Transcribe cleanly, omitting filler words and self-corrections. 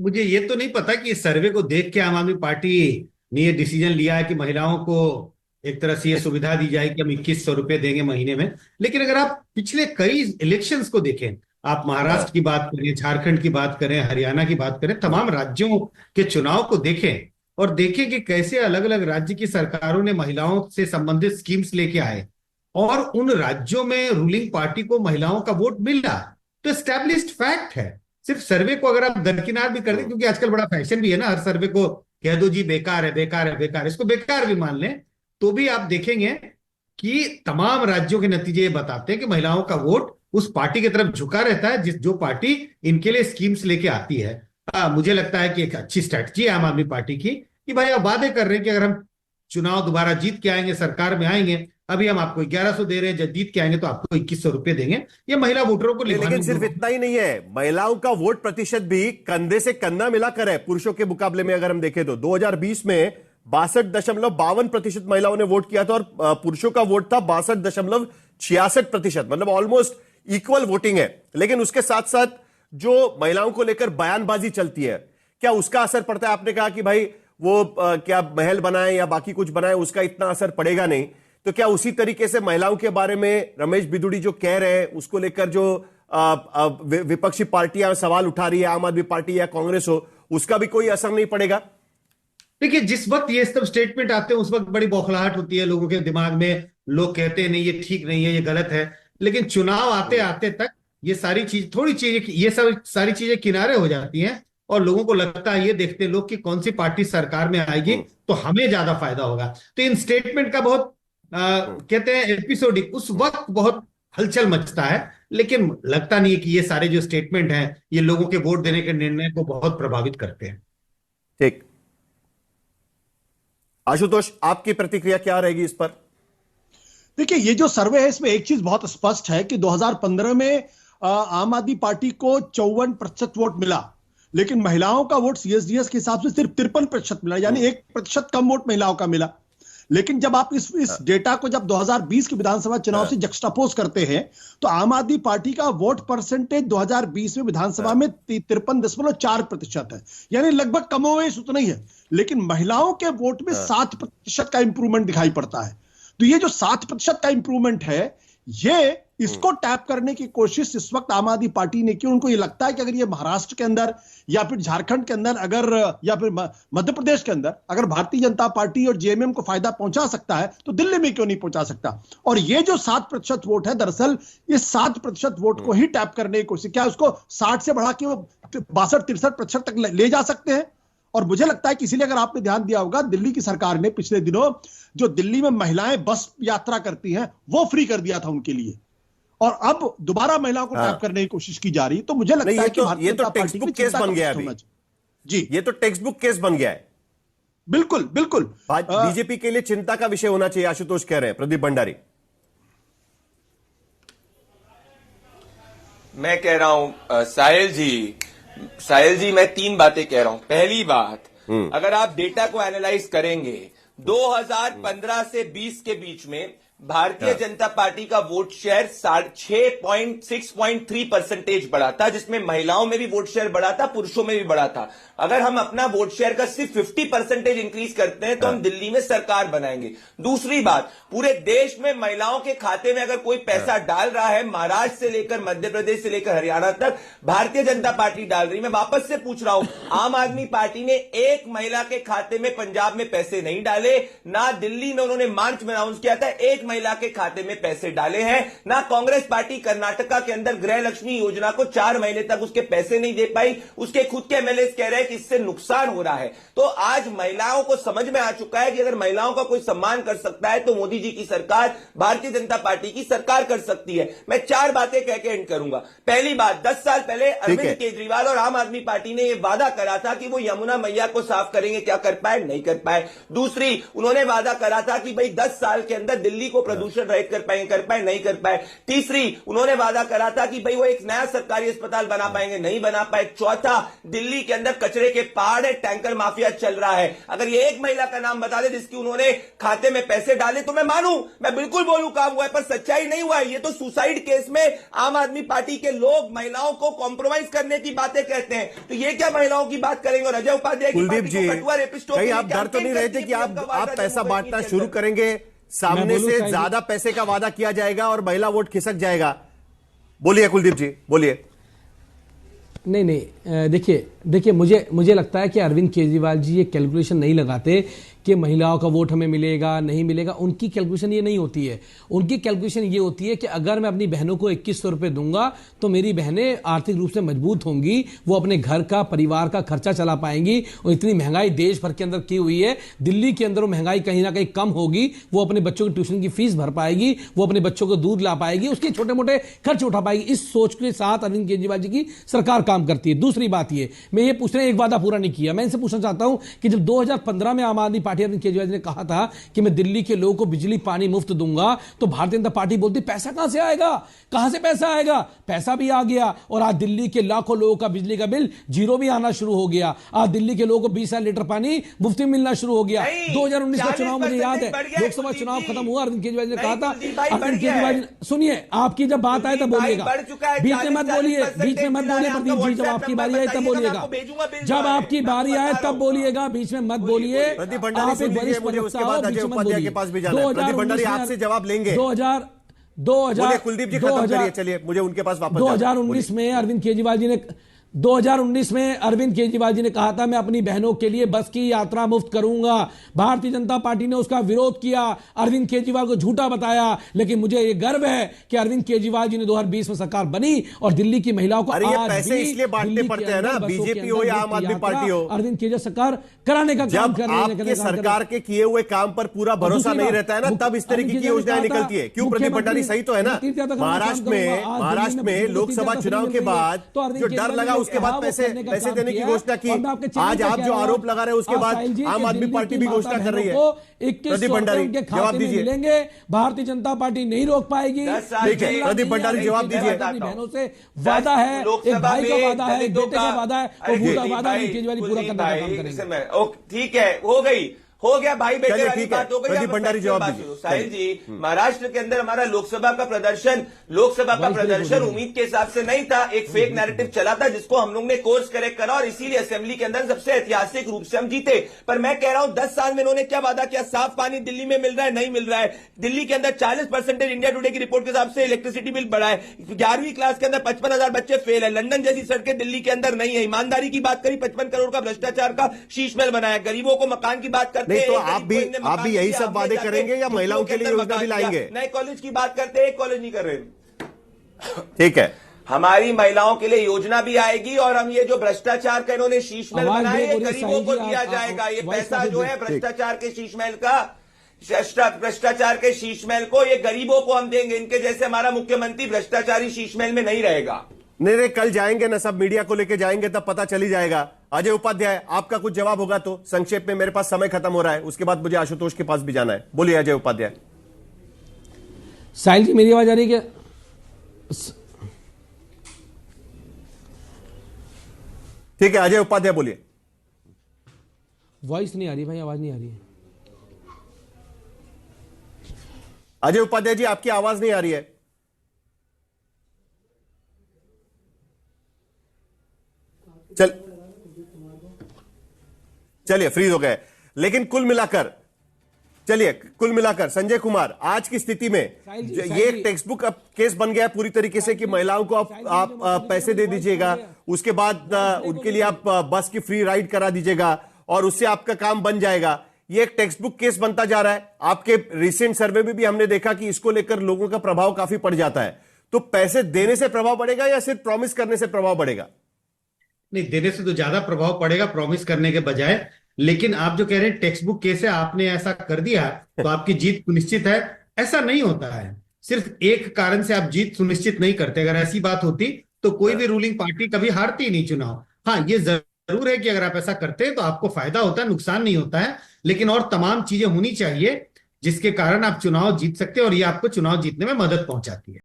मुझे ये तो नहीं पता कि इस सर्वे को देख के आम आदमी पार्टी ने ये डिसीजन लिया है कि महिलाओं को एक तरह से ये सुविधा दी जाए कि हम 2100 रुपये देंगे महीने में। लेकिन अगर आप पिछले कई इलेक्शंस को देखें, आप महाराष्ट्र हाँ। की बात करें, झारखंड की बात करें, हरियाणा की बात करें, हम्म। तमाम राज्यों के चुनाव को देखें और देखें कि कैसे अलग अलग राज्य की सरकारों ने महिलाओं से संबंधित स्कीम्स लेके आए और उन राज्यों में रूलिंग पार्टी को महिलाओं का वोट मिला। तो एस्टैब्लिश्ड फैक्ट है। सिर्फ सर्वे को अगर आप दरकिनार भी कर दें, हम्म। क्योंकि आजकल बड़ा फैशन भी है ना, हर सर्वे को कह दो जी बेकार है, बेकार है, बेकार है, इसको बेकार भी मान लें, तो भी आप देखेंगे कि तमाम राज्यों के नतीजे ये बताते हैं कि महिलाओं का वोट उस पार्टी की तरफ झुका रहता है जिस जो पार्टी इनके लिए स्कीम्स लेके आती है। मुझे लगता है कि एक अच्छी स्ट्रैटेजी है आम आदमी पार्टी की कि भाई आप वादे कर रहे हैं कि अगर हम चुनाव दोबारा जीत के आएंगे, सरकार में आएंगे, अभी हम आपको 1100 दे रहे हैं, जब जीत के आएंगे तो आपको 2100 रुपये देंगे। ये महिला वोटरों को लेकिन लिभाने सिर्फ इतना ही नहीं है, महिलाओं का वोट प्रतिशत भी कंधे से कंधा मिलाकर है पुरुषों के मुकाबले में। अगर हम देखें तो 2020 में 62.52% महिलाओं ने वोट किया था और पुरुषों का वोट था 62.66%, मतलब ऑलमोस्ट इक्वल वोटिंग है। लेकिन उसके साथ साथ जो महिलाओं को लेकर बयानबाजी चलती है, क्या उसका असर पड़ता है? आपने कहा कि भाई वो क्या महल बनाए या बाकी कुछ बनाए, उसका इतना असर पड़ेगा नहीं। तो क्या उसी तरीके से महिलाओं के बारे में रमेश बिदुड़ी जो कह रहे हैं, उसको लेकर जो विपक्षी पार्टियां सवाल उठा रही है, आम आदमी पार्टी या कांग्रेस हो, उसका भी कोई असर नहीं पड़ेगा? देखिए, जिस वक्त ये सब स्टेटमेंट आते हैं उस वक्त बड़ी बौखलाहट होती है लोगों के दिमाग में। लोग कहते हैं नहीं ये ठीक नहीं है, ये गलत है। लेकिन चुनाव आते हम्म। आते तक ये सारी चीज, थोड़ी चीजें, ये सब सारी चीजें किनारे हो जाती हैं और लोगों को लगता है, ये देखते हैं लोग कि कौन सी पार्टी सरकार में आएगी हम्म। तो हमें ज्यादा फायदा होगा। तो इन स्टेटमेंट का बहुत हम्म। कहते हैं एपिसोडिक, उस वक्त बहुत हलचल मचता है। लेकिन लगता नहीं है कि ये सारे जो स्टेटमेंट हैं ये लोगों के वोट देने के निर्णय को बहुत प्रभावित करते हैं। ठीक। आशुतोष, आपकी प्रतिक्रिया क्या रहेगी इस पर? देखिए, ये जो सर्वे है इसमें एक चीज बहुत स्पष्ट है कि 2015 में आम आदमी पार्टी को 54% वोट मिला, लेकिन महिलाओं का वोट सीएसडीएस के हिसाब से सिर्फ 53% मिला, यानी 1% कम वोट महिलाओं का मिला। लेकिन जब आप इस डेटा को जब 2020 के विधानसभा चुनाव से जक्स्टापोज करते हैं, तो आम आदमी पार्टी का वोट परसेंटेज 2020 में विधानसभा में 53.4% है, यानी लगभग कमोवेश उतना ही है। लेकिन महिलाओं के वोट में 7% का इंप्रूवमेंट दिखाई पड़ता है। तो ये जो 7% का इंप्रूवमेंट है, ये इसको टैप करने की कोशिश इस वक्त आम आदमी पार्टी ने की। उनको ये लगता है कि अगर ये महाराष्ट्र के अंदर या फिर झारखंड के अंदर अगर या फिर मध्य प्रदेश के अंदर अगर भारतीय जनता पार्टी और जेएमएम को फायदा पहुंचा सकता है, तो दिल्ली में क्यों नहीं पहुंचा सकता। और ये जो 7% वोट है, दरअसल इस 7% वोट को ही टैप करने की कोशिश, क्या उसको 60 से बढ़ा के वो 62-63% तक ले जा सकते हैं। और मुझे लगता है कि इसीलिए अगर आपने ध्यान दिया होगा, दिल्ली की सरकार ने पिछले दिनों जो दिल्ली में महिलाएं बस यात्रा करती हैं वो फ्री कर दिया था उनके लिए, और अब दोबारा महिलाओं को टैप हाँ। करने की कोशिश की जा रही है। तो मुझे नहीं, लगता है कि भारतीय ये तो जनता टेक्स्ट पार्टी बुक की केस चिंता का बन गया विषय अभी। होना चाहिए। जी, ये तो टेक्स्ट बुक केस बन गया है। बिल्कुल बिल्कुल। बीजेपी के लिए चिंता का विषय होना चाहिए, आशुतोष कह रहे हैं। प्रदीप भंडारी। मैं कह रहा हूं साहिल जी मैं तीन बातें कह रहा हूं। पहली बात, अगर आप डेटा को एनालाइज करेंगे, 2015 से 20 के बीच में भारतीय जनता पार्टी का वोट शेयर 6.3% बढ़ा था, जिसमें महिलाओं में भी वोट शेयर बढ़ा था, पुरुषों में भी बढ़ा था। अगर हम अपना वोट शेयर का सिर्फ 50% इंक्रीज करते हैं तो हम दिल्ली में सरकार बनाएंगे। दूसरी बात, पूरे देश में महिलाओं के खाते में अगर कोई पैसा डाल रहा है, महाराष्ट्र से लेकर मध्य प्रदेश से लेकर हरियाणा तक भारतीय जनता पार्टी डाल रही है। मैं वापस से पूछ रहा हूं, आम आदमी पार्टी ने एक महिला के खाते में पंजाब में पैसे नहीं डाले, ना दिल्ली में उन्होंने मार्च में अनाउंस किया था एक महिला के खाते में पैसे डाले हैं, ना कांग्रेस पार्टी कर्नाटका के अंदर गृह लक्ष्मी योजना को 4 महीने तक उसके पैसे नहीं दे पाई। उसके खुद के एमएलए कह रहे हैं कि इससे नुकसान हो रहा है। तो आज महिलाओं को समझ में आ चुका है कि अगर महिलाओं का कोई सम्मान कर सकता है तो मोदी जी की सरकार, भारतीय जनता पार्टी की सरकार कर सकती है। मैं 4 बातें कह के एंड करूंगा। पहली बात, 10 साल पहले अरविंद केजरीवाल और आम आदमी पार्टी ने यह वादा करा था कि वो यमुना मैया को साफ करेंगे। क्या कर पाए? नहीं कर पाए। दूसरी, उन्होंने वादा करा था कि भाई 10 साल के अंदर दिल्ली को को प्रदूषण रहित कर पाए नहीं कर पाए। तीसरी, उन्होंने वादा करा था कि भाई वो एक नया सरकारी अस्पताल बना पाएंगे, नहीं बना पाए। चौथा, दिल्ली के अंदर कचरे के पहाड़ है, टैंकर माफिया चल रहा है। अगर ये एक महिला का नाम बता दे जिसकी उन्होंने खाते में पैसे डाले तो मैं मानूं, मैं बिल्कुल बोलूं काम हुआ है, पर सच्चाई नहीं हुआ है। ये तो सुसाइड केस में आम आदमी पार्टी के लोग महिलाओं को कॉम्प्रोमाइज करने की बातें कहते हैं, तो ये क्या महिलाओं की बात करेंगे? और अजय उपाध्याय की कुलदीप पार्टी जी, को कटुआ रेपिस्टों कहीं के आप लिए डर तो नहीं कैंपेन रहे थे करती कि है, आप उनका वादा पैसा जम्मू बांटना कश्मीर के शुरू अंदर। करेंगे, सामने बोलूं से शायद- ज्यादा पैसे का वादा किया जाएगा और महिला वोट खिसक जाएगा? बोलिए कुलदीप जी, बोलिए। नहीं नहीं, देखिए मुझे लगता है कि अरविंद केजरीवाल जी ये कैलकुलेशन नहीं लगाते कि महिलाओं का वोट हमें मिलेगा नहीं मिलेगा। उनकी कैलकुलेशन ये नहीं होती है। उनकी कैलकुलेशन ये होती है कि अगर मैं अपनी बहनों को 2100 रुपए दूंगा तो मेरी बहनें आर्थिक रूप से मजबूत होंगी, वो अपने घर का परिवार का खर्चा चला पाएंगी। और इतनी महंगाई देश भर के अंदर की हुई है, दिल्ली के अंदर वो महंगाई कहीं ना कहीं कम होगी, वो अपने बच्चों की ट्यूशन की फीस भर पाएगी, वो अपने बच्चों को दूध ला पाएगी, उसके छोटे मोटे खर्च उठा पाएगी। इस सोच के साथ अरविंद केजरीवाल जी की सरकार काम करती है। दूसरी बात ये, मैं ये पूछ रहा हूं, एक वादा पूरा नहीं किया। मैं इनसे पूछना चाहता हूं कि जब 2015 में आम आदमी पार्टी अरविंद केजरीवाल जी ने कहा था कि मैं दिल्ली के लोगों को बिजली पानी मुफ्त दूंगा, तो भारतीय जनता पार्टी बोलती पैसा कहां से आएगा, कहां से पैसा आएगा? पैसा भी आ गया और आज दिल्ली के लाखों लोगों का बिजली का बिल जीरो भी आना शुरू हो गया। आज दिल्ली के लोगों को 20,000 लीटर पानी मुफ्त में मिलना शुरू हो गया। 2019 का चुनाव मुझे याद है, लोकसभा चुनाव खत्म हुआ, अरविंद केजरीवाल जी ने कहा था, अरविंद केजरीवाल जी, सुनिए आपकी जब बात आए तब बोलिएगा, बीच में मत बोलिए, बीच में मत बोलिए प्रदीप जी, जब आपकी बारी आए तब बोलिएगा, जब आपकी बारी आए तब बोलिएगा, बीच में मत बोलिए। प्रदीप भंडारी आप एक सुन लीजिए, वरिष्ठ मुझे उसके बाद अजय बीच में मत उपाध्याय बोलिए। के पास भी जाना है। प्रदीप भंडारी आपसे जवाब लेंगे। 2000 बोलिए कुलदीप जी, खत्म करिए, चलिए मुझे उनके पास वापस जाना है। 2019 में अरविंद केजरीवाल जी ने 2019 में अरविंद केजरीवाल जी ने कहा था मैं अपनी बहनों के लिए बस की यात्रा मुफ्त करूंगा। भारतीय जनता पार्टी ने उसका विरोध किया, अरविंद केजरीवाल को झूठा बताया, लेकिन मुझे यह गर्व है कि अरविंद केजरीवाल जी ने 2020 में सरकार बनी और दिल्ली की महिलाओं को अरे ये आज पैसे भी इसलिए बांटने दिल्ली के पड़ते हैं ना, अंदर बसों के बीजेपी हो अंदर या मुफ्त आम आदमी यात्रा पार्टी हो। अरविंद केजरीवाल सरकार कराने का काम जब कर रही है। आपके सरकार के किए हुए काम पर पूरा भरोसा नहीं रहता है ना, तब इस तरीके की योजनाएं निकलती है। क्यों प्रदीप भंडारी, सही तो है ना? महाराष्ट्र में लोकसभा चुनाव के बाद जो डर लगा उसके बाद पैसे देने की घोषणा की। आज आप जो आरोप लगा रहे हैं उसके बाद आम आदमी पार्टी भी घोषणा कर रही है। प्रदीप भंडारी जवाब दीजिए। भारतीय जनता पार्टी नहीं रोक पाएगी। ठीक है, प्रदीप भंडारी जवाब दीजिए। बहनों से वादा है, एक भाई का वादा है, एक बेटे का वादा है, वो पूरा वादा केजरीवाल पूरा करने का काम करेंगे। ठीक है, हो गया भाई बेटे चलिए, वाली ठीक है। बात हो गई। प्रदीप भंडारी जवाब बात दीजिए। करो। साहिल जी, महाराष्ट्र के अंदर हमारा लोकसभा का प्रदर्शन उम्मीद के हिसाब से नहीं था। एक फेक नैरेटिव चला था जिसको हम लोग ने कोर्स करेक्ट करा और इसीलिए असेंबली के अंदर सबसे ऐतिहासिक रूप से हम जीते। पर मैं कह रहा हूं 10 साल में इन्होंने क्या वादा किया? साफ पानी दिल्ली में मिल रहा है, नहीं मिल रहा है। दिल्ली के अंदर 40% इंडिया टुडे की रिपोर्ट के हिसाब से इलेक्ट्रिसिटी बिल बढ़ा है। 11वीं क्लास के अंदर 55,000 बच्चे फेल है। लंदन जैसी सड़कें दिल्ली के अंदर नहीं है। ईमानदारी की बात करी, 55 करोड़ का भ्रष्टाचार का शीश महल बनाया। गरीबों को मकान की बात करते नहीं हैं, तो आप भी यही सब वादे करेंगे या महिलाओं के लिए योजना भी लाएंगे? नए कॉलेज की बात करते हैं, एक कॉलेज नहीं कर रहे। ठीक है, हमारी महिलाओं के लिए योजना भी आएगी और हम ये जो भ्रष्टाचार का इन्होंने शीश महल आवाज बनाया दे है बोलिए, गरीबों को साईं जी, दिया आप- जाएगा। ये वॉइस पैसा कर जो है दीजिए। भ्रष्टाचार के शीश महल का, भ्रष्टाचार के शीश महल को ये गरीबों को हम देंगे। इनके जैसे हमारा मुख्यमंत्री भ्रष्टाचारी शीश महल में नहीं रहेगा। नहीं, कल जाएंगे ना, सब मीडिया को लेके जाएंगे, तब पता चल ही जाएगा। अजय उपाध्याय, आपका कुछ जवाब होगा तो संक्षेप में, मेरे पास समय खत्म हो रहा है, उसके बाद मुझे आशुतोष के पास भी जाना है। बोलिए अजय उपाध्याय। साहिल जी, मेरी आवाज आ रही है क्या? ठीक है, अजय उपाध्याय बोलिए। वॉइस नहीं आ रही भाई, आवाज नहीं आ रही है। अजय उपाध्याय जी, आपकी आवाज नहीं आ रही है। चलिए, फ्रीज हो गए। लेकिन कुल मिलाकर संजय कुमार, आज की स्थिति में ये एक टेक्स्ट बुक अब केस बन गया है पूरी तरीके से कि महिलाओं को आप पैसे दे दीजिएगा, उसके बाद उनके लिए आप बस की फ्री राइड करा दीजिएगा और उससे आपका काम बन जाएगा। ये एक टेक्स्ट बुक केस बनता जा रहा है। आपके रिसेंट सर्वे में भी हमने देखा कि इसको लेकर लोगों का प्रभाव काफी पड़ जाता है। तो पैसे देने से प्रभाव पड़ेगा या सिर्फ प्रॉमिस करने से प्रभाव पड़ेगा? नहीं, देने से तो ज्यादा प्रभाव पड़ेगा प्रॉमिस करने के बजाय। लेकिन आप जो कह रहे हैं टेक्स्ट बुक केस है, आपने ऐसा कर दिया तो आपकी जीत सुनिश्चित है, ऐसा नहीं होता है। सिर्फ एक कारण से आप जीत सुनिश्चित नहीं करते। अगर ऐसी बात होती तो कोई भी रूलिंग पार्टी कभी हारती नहीं चुनाव। हाँ, ये जरूर है कि अगर आप ऐसा करते हैं तो आपको फायदा होता है, नुकसान नहीं होता है। लेकिन और तमाम चीजें होनी चाहिए जिसके कारण आप चुनाव जीत सकते हैं और ये आपको चुनाव जीतने में मदद पहुंचाती है।